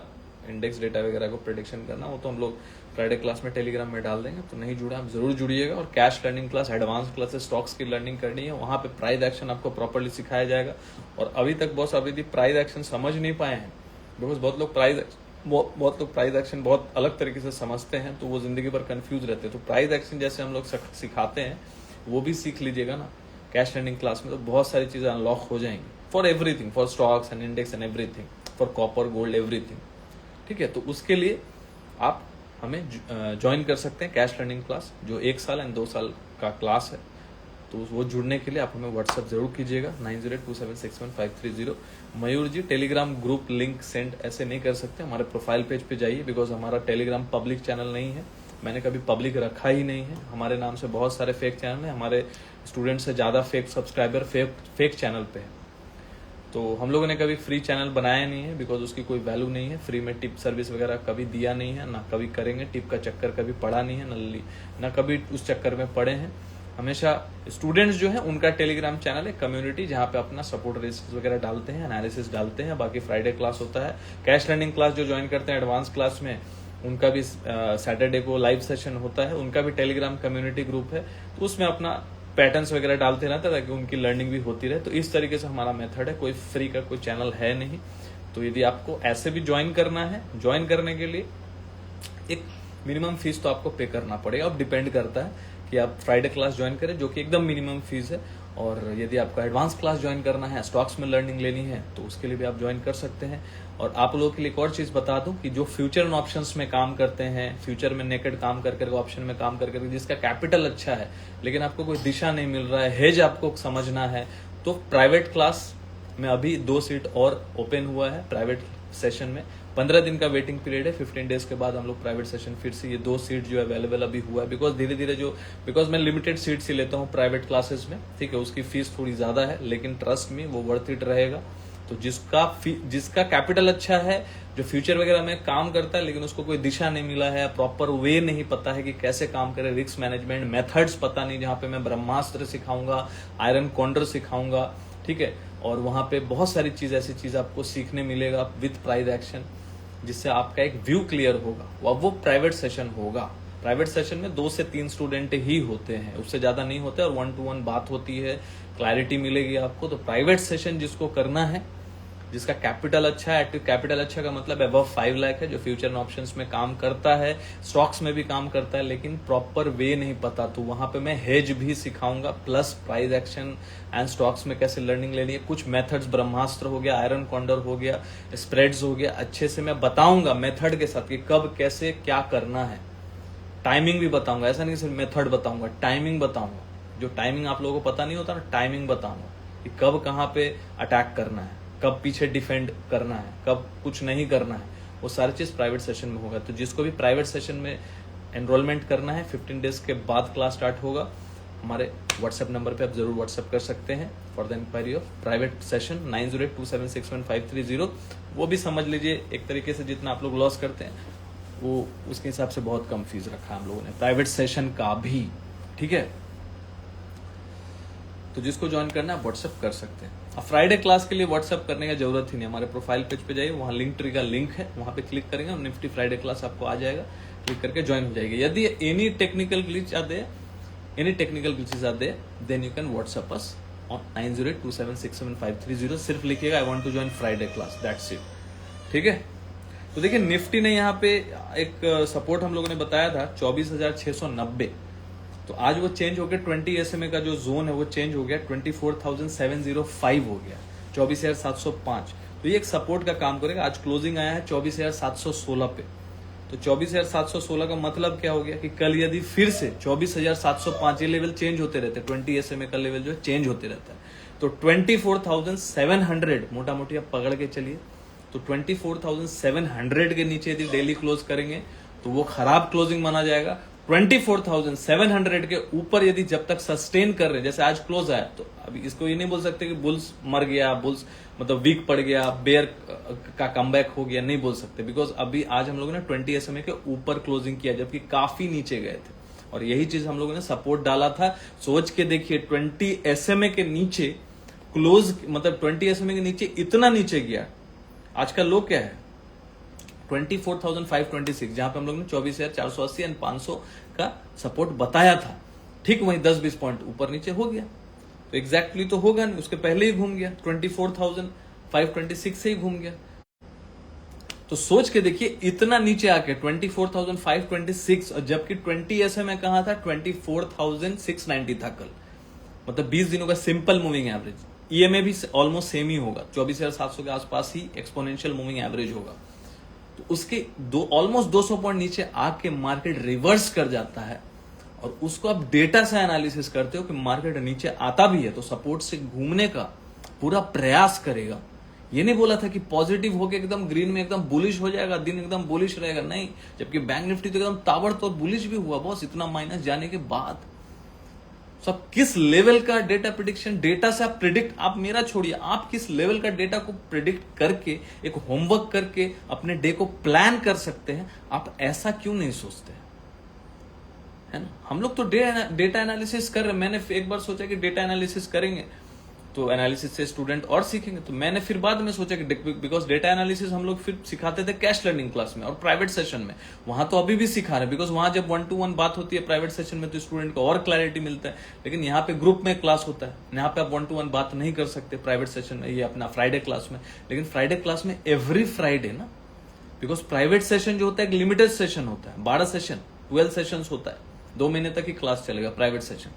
इंडेक्स डेटा वगैरह को प्रेडिक्शन करना, वो तो हम लोग फ्राइडे क्लास में टेलीग्राम में डाल देंगे। तो नहीं जुड़ा आप जरूर जुड़िएगा। और cash learning class, advance classes, stocks की लर्निंग करनी है, वहां पे प्राइस एक्शन आपको प्रॉपर्ली सिखाया जाएगा। और अभी तक बॉस अभी प्राइस एक्शन समझ नहीं पाए हैं, बिकॉज बहुत लोग प्राइस एक्शन बहुत अलग तरीके से समझते हैं, तो वो जिंदगी भर कंफ्यूज रहते हैं। तो प्राइस एक्शन जैसे हम लोग सिखाते हैं वो भी सीख लीजिएगा ना कैश लर्निंग क्लास में, तो बहुत सारी चीजें अनलॉक हो जाएंगी for everything, for stocks and index and everything, for copper gold everything. ठीक है, तो उसके लिए आप हमें ज्वाइन कर सकते हैं कैश लर्निंग क्लास, जो 1 साल एंड 2 साल का क्लास है। तो वो जुड़ने के लिए आप हमें व्हाट्सएप जरूर कीजिएगा 9027611530। मयूर जी, टेलीग्राम ग्रुप लिंक सेंड ऐसे नहीं कर सकते, हमारे प्रोफाइल पेज पे जाइए, बिकॉज हमारा टेलीग्राम पब्लिक चैनल नहीं है। मैंने कभी पब्लिक रखा ही नहीं है। हमारे नाम से बहुत सारे फेक चैनल हैं, हमारे स्टूडेंट से ज्यादा फेक सब्सक्राइबर फेक चैनल पे है। तो हम लोगों ने कभी फ्री चैनल बनाया नहीं है, बिकॉज उसकी कोई वैल्यू नहीं है। फ्री में टिप सर्विस वगैरह कभी दिया नहीं है, ना कभी करेंगे। टिप का चक्कर कभी पड़ा नहीं है, ना कभी उस चक्कर में पड़े हैं। हमेशा स्टूडेंट्स जो है उनका टेलीग्राम चैनल है, कम्युनिटी, जहाँ पे अपना सपोर्ट रेसिस वगैरह डालते हैं, एनालिसिस डालते हैं। बाकी फ्राइडे क्लास होता है। कैश लर्निंग क्लास जो ज्वाइन करते हैं एडवांस क्लास में, उनका भी सैटरडे को लाइव सेशन होता है। उनका भी टेलीग्राम कम्युनिटी ग्रुप है, तो उसमें अपना पैटर्न्स वगैरह डालते रहते हैं ताकि उनकी लर्निंग भी होती रहे। तो इस तरीके से हमारा मेथड है। कोई फ्री का कोई चैनल है नहीं। तो यदि आपको ऐसे भी ज्वाइन करना है, ज्वाइन करने के लिए एक मिनिमम फीस तो आपको पे करना पड़ेगा। अब डिपेंड करता है कि आप फ्राइडे क्लास ज्वाइन करें, जो कि एकदम मिनिमम फीस है। और यदि आपको एडवांस क्लास ज्वाइन करना है, स्टॉक्स में लर्निंग लेनी है, तो उसके लिए भी आप ज्वाइन कर सकते हैं। और आप लोगों के लिए एक और चीज बता दूं कि जो फ्यूचर एंड ऑप्शंस में काम करते हैं, फ्यूचर में नेकेड काम कर ऑप्शन में काम कर जिसका कैपिटल अच्छा है, लेकिन आपको कोई दिशा नहीं मिल रहा है, हेज आपको समझना है, तो प्राइवेट क्लास में अभी 2 सीट और ओपन हुआ है। प्राइवेट सेशन में 15 दिन का वेटिंग पीरियड है। 15 डेज के बाद हम लोग प्राइवेट सेशन फिर से ये 2 सीट जो अवेलेबल अभी हुआ है, बिकॉज धीरे धीरे बिकॉज मैं लिमिटेड सीट्स ही लेता हूँ प्राइवेट क्लासेस में। ठीक है, उसकी फीस थोड़ी ज्यादा है, लेकिन ट्रस्ट में वो वर्थ इट रहेगा। तो जिसका कैपिटल अच्छा है, जो फ्यूचर वगैरह में काम करता है, लेकिन उसको कोई दिशा नहीं मिला है, प्रॉपर वे नहीं पता है कि कैसे काम करे, रिस्क मैनेजमेंट मेथड्स पता नहीं, जहां पे मैं ब्रह्मास्त्र सिखाऊंगा, आयरन कॉन्डर सिखाऊंगा। ठीक है, और वहां पे बहुत सारी ऐसी चीज आपको सीखने मिलेगा विथ प्राइस एक्शन, जिससे आपका एक व्यू क्लियर होगा। वो प्राइवेट सेशन होगा। प्राइवेट सेशन में 2 से 3 स्टूडेंट ही होते हैं, उससे ज्यादा नहीं होते, और 1-to-1 बात होती है, क्लैरिटी मिलेगी आपको। तो प्राइवेट सेशन जिसको करना है, जिसका कैपिटल अच्छा है, एक्टिव कैपिटल अच्छा का मतलब अबव 5 लाख है, जो फ्यूचर एंड ऑप्शंस में काम करता है, स्टॉक्स में भी काम करता है, लेकिन प्रॉपर वे नहीं पता, तो वहां पे मैं हेज भी सिखाऊंगा, plus price action and stocks में कैसे लर्निंग लेनी है। कुछ मेथड्स, ब्रह्मास्त्र हो गया, आयरन कॉन्डर हो गया, स्प्रेड्स हो गया, अच्छे से मैं बताऊंगा मेथड के साथ कि कब कैसे क्या करना है। टाइमिंग भी बताऊंगा, ऐसा नहीं सिर्फ मेथड बताऊंगा, टाइमिंग बताऊंगा। जो टाइमिंग आप लोगों को पता नहीं होता ना, टाइमिंग बताऊंगा कि कब कहाँ पे अटैक करना है, कब पीछे डिफेंड करना है, कब कुछ नहीं करना है। वो सारी चीज प्राइवेट सेशन में होगा। तो जिसको भी प्राइवेट सेशन में एनरोलमेंट करना है, 15 डेज के बाद क्लास स्टार्ट होगा। हमारे व्हाट्सएप नंबर पे आप जरूर व्हाट्सएप कर सकते हैं for the inquiry of private session 9027611530। वो भी समझ लीजिए एक तरीके से जितना आप लोग लॉस करते हैं, वो उसके हिसाब से बहुत कम फीस रखा है हम लोगों ने प्राइवेट सेशन का भी। ठीक है, तो जिसको ज्वाइन करना है व्हाट्सएप कर सकते हैं। अब फ्राइडे क्लास के लिए व्हाट्सएप करने की जरूरत ही नहीं, हमारे प्रोफाइल पेज पे जाइए, वहां लिंक ट्री का लिंक है, वहां पे क्लिक करेंगे, निफ्टी फ्राइडे क्लास आपको आ जाएगा, क्लिक करके ज्वाइन हो जाएगी। यदि एनी टेक्निकल ग्लिच आते then you can WhatsApp us on 9082767530, सिर्फ लिखिएगा I want to join Friday class, that's it. ठीक है, तो देखिए निफ्टी ने यहाँ पे एक सपोर्ट हम लोगों ने बताया था 24,690, तो आज वो चेंज हो गया, 20 SMA का जो जोन है वो चेंज हो गया, 24,705 हो गया, 24,705। तो ये एक सपोर्ट का काम करेगा। आज क्लोजिंग आया है 24,716 पे, तो 24,716 का मतलब क्या हो गया कि कल यदि फिर से 24,705, ये लेवल चेंज होते रहते हैं, 20 SMA का लेवल जो है चेंज होते रहता है, तो 24,700 मोटा मोटी आप पकड़ के चलिए, तो 24,700 के नीचे यदि डेली क्लोज करेंगे तो वो खराब क्लोजिंग माना जाएगा। 24,700 के ऊपर यदि जब तक सस्टेन कर रहे हैं, जैसे आज क्लोज आया, तो अभी इसको ये नहीं बोल सकते कि बुल्स मर गया, बुल्स मतलब वीक पड़ गया, बेयर का कमबैक हो गया, नहीं बोल सकते, बिकॉज अभी आज हम लोगों ने 20 SMA के ऊपर क्लोजिंग किया, जबकि काफी नीचे गए थे, और यही चीज हम लोगों ने सपोर्ट डाला था। सोच के देखिए 20 SMA के नीचे क्लोज, मतलब 20 SMA के नीचे इतना नीचे गया, आज का लो क्या है 24,526, जहां पे हम लोग ने 24,480 एंड 500 का सपोर्ट बताया था, ठीक वहीं 10-20 पॉइंट ऊपर नीचे हो गया, तो एग्जैक्टली तो होगा नहीं, उसके पहले ही घूम गया, 24,526 से ही घूम गया। तो सोच के देखिए इतना नीचे आके 24,526, और जबकि 20 SMA कहां था, 24,690 था कल, मतलब 20 दिनों का सिंपल मूविंग एवरेज। EMA भी ऑलमोस्ट सेम ही होगा, 24,700 के आसपास ही एक्सपोनेंशियल मूविंग एवरेज होगा, तो उसके ऑलमोस्ट 200 पॉइंट नीचे आके मार्केट रिवर्स कर जाता है, और उसको आप डेटा से एनालिसिस करते हो कि मार्केट नीचे आता भी है तो सपोर्ट से घूमने का पूरा प्रयास करेगा। ये नहीं बोला था कि पॉजिटिव होके एकदम ग्रीन में एकदम बुलिश हो जाएगा, दिन एकदम बुलिश रहेगा, नहीं, जबकि बैंक निफ्टी तो एकदम ताबड़तोड़ बुलिश भी हुआ बॉस, इतना माइनस जाने के बाद। सब किस लेवल का डेटा प्रिडिक्शन, डेटा से आप प्रिडिक्ट, आप मेरा छोड़िए, आप किस लेवल का डेटा को प्रिडिक्ट करके, एक होमवर्क करके अपने डे को प्लान कर सकते हैं, आप ऐसा क्यों नहीं सोचते हैं, है ना। हम लोग तो डेटा एनालिसिस कर रहे हैं, मैंने एक बार सोचा कि डेटा एनालिसिस करेंगे तो एनालिसिस से स्टूडेंट और सीखेंगे, तो मैंने फिर बाद में सोचा कि बिकॉज डेटा एनालिसिस हम लोग फिर सिखाते थे कैश लर्निंग क्लास में और प्राइवेट सेशन में, वहां तो अभी भी सिखा रहे हैं, बिकॉज वहां जब 1-to-1 बात होती है प्राइवेट सेशन में तो स्टूडेंट को और क्लैरिटी मिलता है, लेकिन यहाँ पे ग्रुप में क्लास होता है, यहाँ पे आप 1-to-1 बात नहीं कर सकते प्राइवेट सेशन में, ये अपना फ्राइडे क्लास में। लेकिन फ्राइडे क्लास में एवरी फ्राइडे ना, बिकॉज प्राइवेट सेशन जो होता है एक लिमिटेड सेशन होता है, 12 सेशन 12 सेशन होता है, 2 महीने तक ही क्लास चलेगा प्राइवेट सेशन।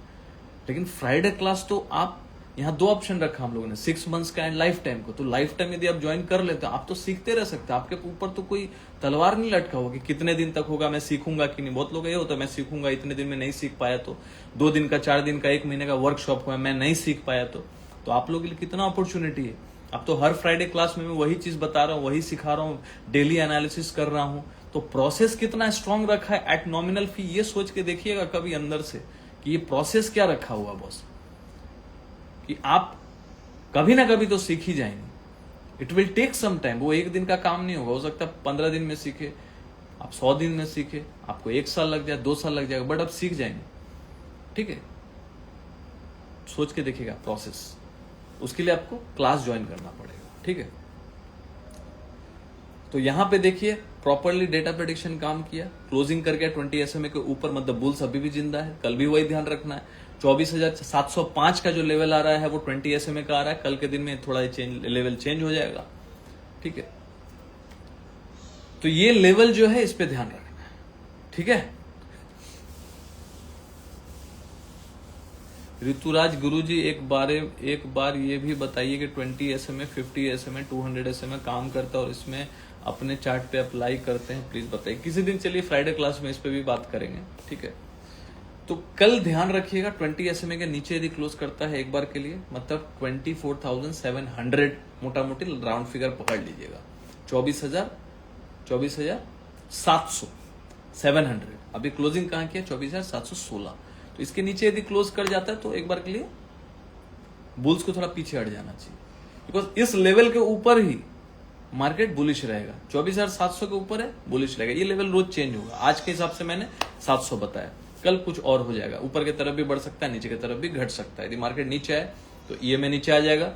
लेकिन फ्राइडे क्लास तो आप यहाँ 2 ऑप्शन रखा हम लोगों ने, 6 मंथ्स का एंड लाइफ टाइम को, तो लाइफ टाइम यदि आप ज्वाइन कर लेते हो आप तो सीखते रह सकते हैं, आपके ऊपर तो कोई तलवार नहीं लटका होगा कि कितने दिन तक होगा, मैं सीखूंगा कि नहीं। बहुत लोग ये होता है मैं सीखूंगा, इतने दिन में नहीं सीख पाया तो 2 दिन का, 4 दिन का, 1 महीने का वर्कशॉप हुआ, मैं नहीं सीख पाया तो आप लोगों के लिए कितना अपॉर्चुनिटी है। अब तो हर फ्राइडे क्लास में मैं वही चीज बता रहा हूँ, वही सिखा रहा हूँ, डेली एनालिसिस कर रहा हूँ, तो प्रोसेस कितना स्ट्रांग रखा है एट नॉमिनल फी, ये सोच के देखिएगा कभी अंदर से कि ये प्रोसेस क्या रखा हुआ बॉस, कि आप कभी ना कभी तो सीख ही जाएंगे। It will take some time, वो 1 दिन का काम नहीं होगा, हो सकता है 15 दिन में सीखे, आप 100 दिन में सीखे, आपको 1 साल लग जाए, 2 साल लग जाएगा, बट आप सीख जाएंगे। ठीक है, सोच के देखिएगा प्रोसेस, उसके लिए आपको क्लास ज्वाइन करना पड़ेगा। ठीक है, तो यहां पे देखिए प्रॉपरली डेटा प्रेडिक्शन काम किया, क्लोजिंग कर गया 20 SMA के ऊपर, मतलब बुल्स अभी भी जिंदा है, कल भी वही ध्यान रखना है। 24,705 का जो लेवल आ रहा है वो 20 SMA का आ रहा है, कल के दिन में थोड़ा लेवल चेंज हो जाएगा। ठीक है, तो ये लेवल जो है इस पे ध्यान रखना है। ठीक है, ऋतुराज गुरुजी एक बार ये भी बताइए कि 20 SMA, 50 SMA, 200 SMA काम करता है और इसमें अपने चार्ट पे अप्लाई करते हैं, प्लीज बताइए। किसी दिन चलिए फ्राइडे क्लास में इस पे भी बात करेंगे। ठीक है, तो कल ध्यान रखिएगा 20 SMA के नीचे यदि क्लोज करता है एक बार के लिए, मतलब 24,700 मोटा मोटी राउंड फिगर पकड़ लीजिएगा, 24,700 अभी क्लोजिंग कहां किया 24,716, तो इसके नीचे यदि क्लोज कर जाता है तो एक बार के लिए बुल्स को थोड़ा पीछे हट जाना चाहिए, बिकॉज इस लेवल के ऊपर ही मार्केट बुलिश रहेगा। 24,700 के ऊपर है, बुलिश रहेगा। ये लेवल रोज चेंज होगा, आज के हिसाब से मैंने 700 बताया, कल कुछ और हो जाएगा, ऊपर की तरफ भी बढ़ सकता है, नीचे की तरफ भी घट सकता है। यदि मार्केट नीचे आए तो EMA नीचे आ जाएगा,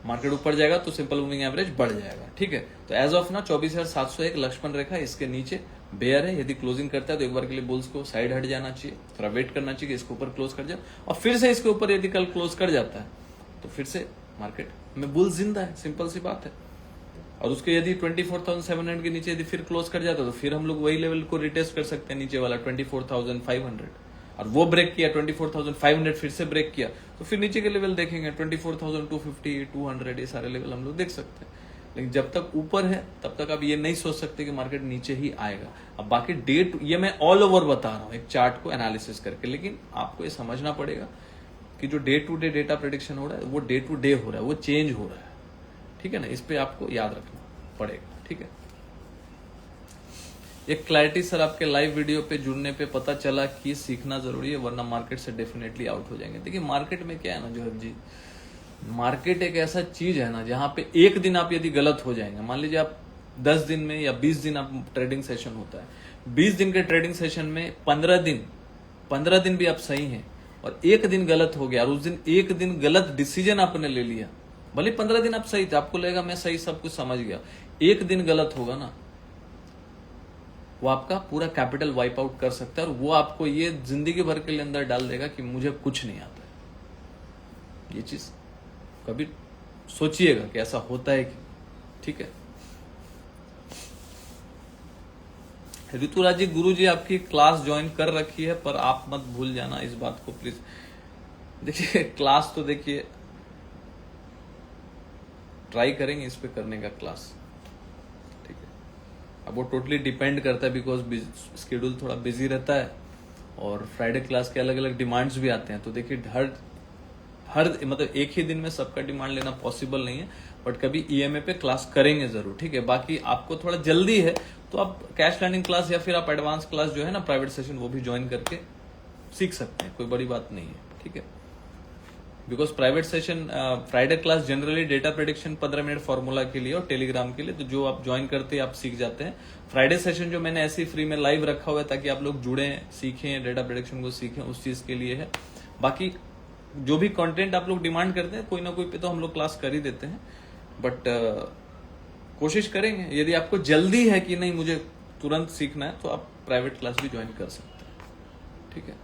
मार्केट ऊपर जाएगा तो सिंपल मूविंग एवरेज बढ़ जाएगा, ठीक है। तो एज ऑफ ना 24,701 लक्ष्मण रेखा इसके नीचे बेयर है। यदि क्लोजिंग करता है तो एक बार के लिए बुल्स को साइड हट जाना चाहिए, थोड़ा वेट करना चाहिए कि इसके ऊपर क्लोज कर जाए, और फिर से इसके ऊपर यदि कल क्लोज कर जाता है तो फिर से मार्केट में बुल्स जिंदा है, सिंपल सी बात है। और उसके यदि 24,700 के नीचे यदि फिर क्लोज कर जाता है तो फिर हम लोग वही लेवल को रिटेस्ट कर सकते हैं, नीचे वाला 24,500, और वो ब्रेक किया 24,500 फिर से ब्रेक किया तो फिर नीचे के लेवल देखेंगे 24,250, 200, ये सारे लेवल हम लोग देख सकते हैं। लेकिन जब तक ऊपर है तब तक आप ये नहीं सोच सकते कि मार्केट नीचे ही आएगा। अब बाकी ये मैं ऑल ओवर बता रहा हूँ एक चार्ट को एनालिसिस करके, लेकिन आपको ये समझना पड़ेगा कि जो day to day data prediction हो रहा है वो डे टू डे हो रहा है, वो चेंज हो रहा है, ठीक है ना। इस पे आपको याद रखना पड़ेगा, ठीक है। एक क्लैरिटी सर, आपके लाइव वीडियो पे जुड़ने पे पता चला कि सीखना जरूरी है वरना मार्केट से डेफिनेटली आउट हो जाएंगे। देखिए मार्केट में क्या है ना जोहब जी, मार्केट एक ऐसा चीज है ना जहां पे एक दिन आप यदि गलत हो जाएंगे, मान लीजिए आप 10 दिन में या 20 दिन आप ट्रेडिंग सेशन होता है, 20 दिन के ट्रेडिंग सेशन में 15 दिन भी आप सही हैं और एक दिन गलत हो गया और उस दिन एक दिन गलत डिसीजन आपने ले लिया, भले 15 दिन आप सही थे, आपको लगेगा मैं सही सब कुछ समझ गया, एक दिन गलत होगा ना वो आपका पूरा कैपिटल वाइप आउट कर सकता है और वो आपको ये जिंदगी भर के लिए अंदर डाल देगा कि मुझे कुछ नहीं आता है। ये चीज कभी सोचिएगा कि ऐसा होता है कि, ठीक है। ऋतुराज जी, गुरु जी आपकी क्लास ज्वाइन कर रखी है पर आप मत भूल जाना इस बात को प्लीज। देखिए क्लास तो देखिए ट्राई करेंगे इस पे करने का क्लास, ठीक है। अब वो टोटली डिपेंड करता है बिकॉज स्केड्यूल थोड़ा बिजी रहता है और फ्राइडे क्लास के अलग अलग डिमांड्स भी आते हैं। तो देखिए हर मतलब एक ही दिन में सबका डिमांड लेना पॉसिबल नहीं है, बट कभी ईएमए पे क्लास करेंगे जरूर, ठीक है। बाकी आपको थोड़ा जल्दी है तो आप कैश लर्निंग क्लास या फिर आप एडवांस क्लास जो है ना प्राइवेट सेशन वो भी ज्वाइन करके सीख सकते हैं, कोई बड़ी बात नहीं है, ठीक है। Because private session Friday class generally data prediction 15 minute formula के लिए और टेलीग्राम के लिए, तो जो आप ज्वाइन करते हैं आप सीख जाते हैं। फ्राइडे सेशन जो मैंने ऐसे ही फ्री में लाइव रखा हुआ है ताकि आप लोग जुड़े सीखें डेटा प्रेडिक्शन को सीखें, उस चीज के लिए है। बाकी जो भी कंटेंट आप लोग डिमांड करते हैं कोई ना कोई पे तो हम लोग क्लास कर ही देते हैं, बट कोशिश करेंगे। यदि आपको जल्दी है कि नहीं मुझे तुरंत सीखना है तो आप प्राइवेट क्लास भी ज्वाइन कर सकते हैं, ठीक है।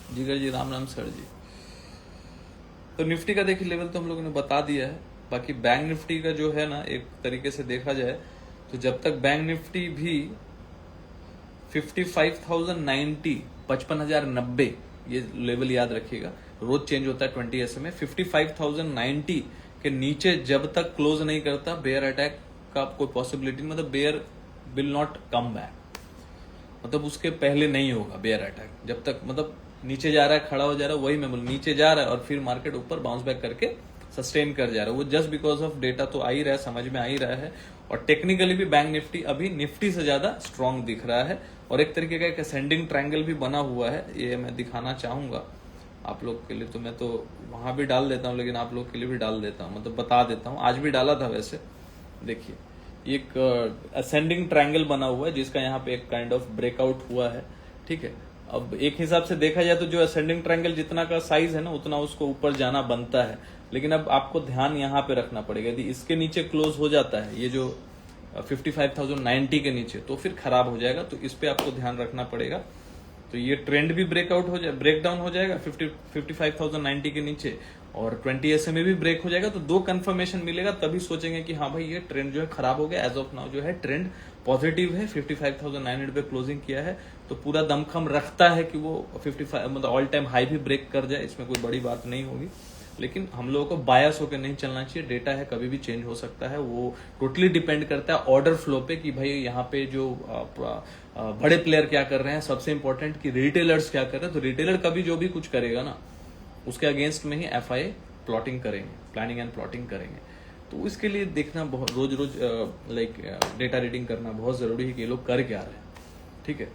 जिगर जी राम राम सर जी। तो निफ्टी का देखिए लेवल तो हम लोगों ने बता दिया है। बाकी बैंक निफ्टी का जो है ना एक तरीके से देखा जाए तो जब तक बैंक निफ्टी भी 55,090 55,090 ये लेवल याद रखिएगा, रोज चेंज होता है 20 SMA, 55,090 के नीचे जब तक क्लोज नहीं करता बेयर अटैक का कोई पॉसिबिलिटी, मतलब bear will not come back, मतलब उसके पहले नहीं होगा बेयर अटैक। जब तक मतलब नीचे जा रहा है खड़ा हो जा रहा है, वही मैं बोल नीचे जा रहा है और फिर मार्केट ऊपर बाउंस बैक करके सस्टेन कर जा रहा है, वो जस्ट बिकॉज ऑफ डेटा तो आ ही रहा है, समझ में आ ही रहा है। और टेक्निकली भी बैंक निफ्टी अभी निफ्टी से ज्यादा स्ट्रांग दिख रहा है और एक तरीके का एक असेंडिंग ट्रायंगल भी बना हुआ है, ये मैं दिखाना चाहूंगा आप लोग के लिए। तो मैं तो वहां भी डाल देता हूँ लेकिन आप लोग के लिए भी डाल देता हूँ, मतलब बता देता हूँ, आज भी डाला था वैसे। देखिए एक असेंडिंग ट्रायंगल बना हुआ है जिसका यहाँ पे एक काइंड ऑफ ब्रेकआउट हुआ है, ठीक है। अब एक हिसाब से देखा जाए तो जो असेंडिंग ट्रायंगल जितना का साइज है ना उतना उसको ऊपर जाना बनता है, लेकिन अब आपको ध्यान यहाँ पे रखना पड़ेगा। यदि इसके नीचे क्लोज हो जाता है ये जो 55,090 के नीचे तो फिर खराब हो जाएगा, तो इस पे आपको ध्यान रखना पड़ेगा। तो ये ट्रेंड भी ब्रेकआउट हो जाए ब्रेक डाउन हो जाएगा 55,090 के नीचे और 20 SMA भी ब्रेक हो जाएगा, तो दो कंफर्मेशन मिलेगा तभी सोचेंगे कि हाँ भाई ये ट्रेंड जो है खराब हो गया। एज ऑफ नाउ जो है ट्रेंड पॉजिटिव है, 55,900 पे क्लोजिंग किया है तो पूरा दमखम रखता है कि वो 55 मतलब ऑल टाइम हाई भी ब्रेक कर जाए, इसमें कोई बड़ी बात नहीं होगी। लेकिन हम लोगों को बायस होकर नहीं चलना चाहिए, डेटा है कभी भी चेंज हो सकता है, वो टोटली डिपेंड करता है ऑर्डर फ्लो पे कि भाई यहाँ पे जो बड़े प्लेयर क्या कर रहे हैं, सबसे इंपॉर्टेंट कि रिटेलर्स क्या कर रहे हैं। तो रिटेलर कभी जो भी कुछ करेगा ना उसके अगेंस्ट में ही FI प्लॉटिंग करेंगे, प्लानिंग एंड प्लॉटिंग करेंगे। तो इसके लिए देखना बहुत रोज लाइक डेटा रीडिंग करना बहुत जरूरी है कि ये लोग कर क्या रहे हैं, ठीक है।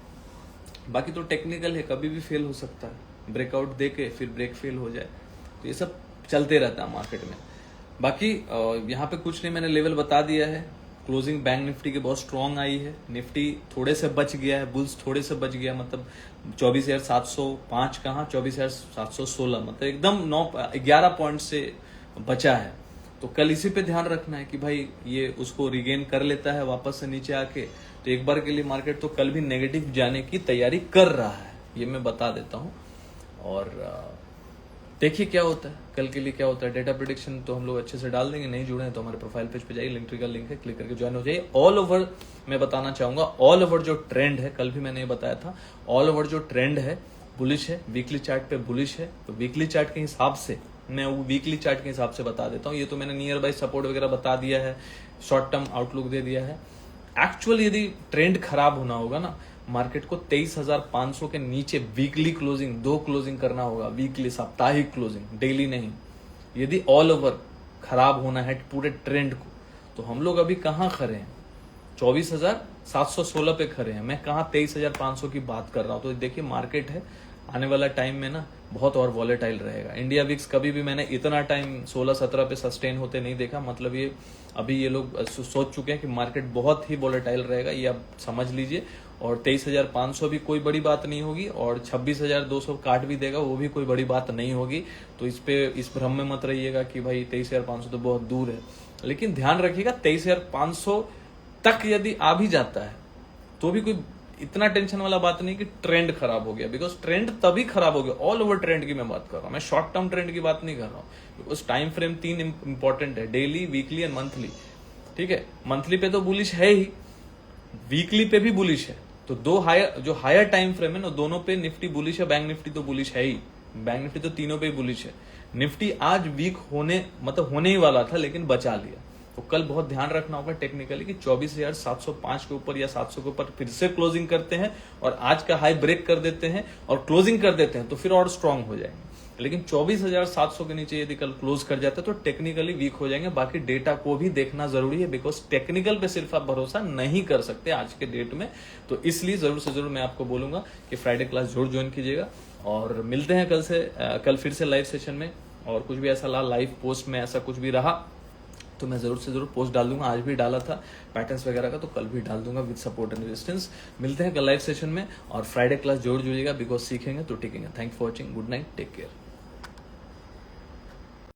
बाकी तो टेक्निकल है, कभी भी फेल हो सकता है, ब्रेकआउट दे के फिर ब्रेक फेल हो जाए, तो ये सब चलते रहता है मार्केट में। बाकी यहाँ पे कुछ नहीं, मैंने लेवल बता दिया है क्लोजिंग बैंक निफ्टी के बहुत स्ट्रांग आई है, निफ्टी थोड़े से बच गया है, बुल्स थोड़े से बच गया, मतलब 24,705 कहाँ 24,716, मतलब एकदम 11 पॉइंट से बचा है। तो कल इसी पे ध्यान रखना है कि भाई ये उसको रिगेन कर लेता है वापस से नीचे आके, तो एक बार के लिए मार्केट तो कल भी नेगेटिव जाने की तैयारी कर रहा है, ये मैं बता देता हूं। और देखिए क्या होता है कल के लिए, क्या होता है। डेटा प्रेडिक्शन तो हम लोग अच्छे से डाल देंगे, नहीं जुड़े हैं तो हमारे प्रोफाइल पेज पे जाइए, लिंक का लिंक है, क्लिक करके ज्वाइन हो जाइए। ऑल ओवर मैं बताना चाहूंगा, ऑल ओवर जो ट्रेंड है, कल भी मैंने ये बताया था, ऑल ओवर जो ट्रेंड है बुलिश है, वीकली चार्ट पे बुलिश है। तो वीकली चार्ट के हिसाब से मैं वो वीकली चार्ट के हिसाब से बता देता हूँ। ये तो मैंने नियर बाय सपोर्ट वगैरह बता दिया है, शॉर्ट टर्म आउटलुक दे दिया है। एक्चुअल यदि ट्रेंड खराब होना होगा ना, मार्केट को 23,500 के नीचे वीकली क्लोजिंग, 2 क्लोजिंग करना होगा, वीकली साप्ताहिक क्लोजिंग, डेली नहीं। यदि ऑल ओवर खराब होना है पूरे ट्रेंड को, तो हम लोग अभी कहाँ खड़े हैं, 24,716 पे खड़े हैं। मैं कहाँ 23,500 की बात कर रहा हूं। तो देखिए मार्केट है, आने वाला टाइम में ना बहुत और वॉलेटाइल रहेगा। इंडिया विक्स कभी भी मैंने इतना टाइम 16-17 पे सस्टेन होते नहीं देखा, मतलब ये अभी ये लोग सोच चुके हैं कि मार्केट बहुत ही वॉलेटाइल रहेगा, ये आप समझ लीजिए। और 23,500 भी कोई बड़ी बात नहीं होगी, और 26,200 काट भी देगा, वो भी कोई बड़ी बात नहीं होगी। तो इस भ्रम में मत रहिएगा कि भाई 23,500 तो बहुत दूर है। लेकिन ध्यान रखिएगा 23,500 तक यदि आ भी जाता है तो भी कोई इतना टेंशन वाला बात नहीं कि ट्रेंड खराब हो गया, बिकॉज ट्रेंड तभी खराब हो गया, ऑल ओवर ट्रेंड की मैं बात कर रहा हूं, मैं शॉर्ट टर्म ट्रेंड की बात नहीं कर रहा हूं। बिकॉज टाइम फ्रेम 3 इंपॉर्टेंट है, डेली, वीकली एंड मंथली। ठीक है, मंथली पे तो बुलिश है ही, वीकली पे भी बुलिश है। तो जो हायर टाइम फ्रेम है ना, दोनों पे निफ्टी बुलिश है, बैंक निफ्टी तो बुलिश है ही, बैंक निफ्टी तो तीनों पे ही बुलिश है। निफ्टी आज वीक होने ही वाला था, लेकिन बचा लिया। तो कल बहुत ध्यान रखना होगा टेक्निकली कि 24,705 के ऊपर या 700 के ऊपर फिर से क्लोजिंग करते हैं और आज का हाई ब्रेक कर देते हैं और क्लोजिंग कर देते हैं, तो फिर और स्ट्रांग हो जाएंगे। लेकिन 24,700 के नीचे यदि कल क्लोज कर जाते हैं तो टेक्निकली वीक हो जाएंगे। बाकी डेटा को भी देखना जरूरी है, बिकॉज टेक्निकल पे सिर्फ आप भरोसा नहीं कर सकते आज के डेट में। तो इसलिए जरूर से जरूर मैं आपको बोलूंगा कि फ्राइडे क्लास जरूर ज्वाइन कीजिएगा। और मिलते हैं कल फिर से लाइव सेशन में। और कुछ भी ऐसा लाइव पोस्ट में ऐसा कुछ भी रहा तो मैं जरूर से जरूर पोस्ट डाल दूंगा। आज भी डाला था पैटर्न्स वगैरह का, तो कल भी डाल दूंगा विद सपोर्ट एंड रेजिस्टेंस। मिलते हैं कल लाइव सेशन में, और फ्राइडे क्लास जरूर जुड़िएगा, बिकॉज सीखेंगे तो टिकेंगे। Thank for watching, good night, take care.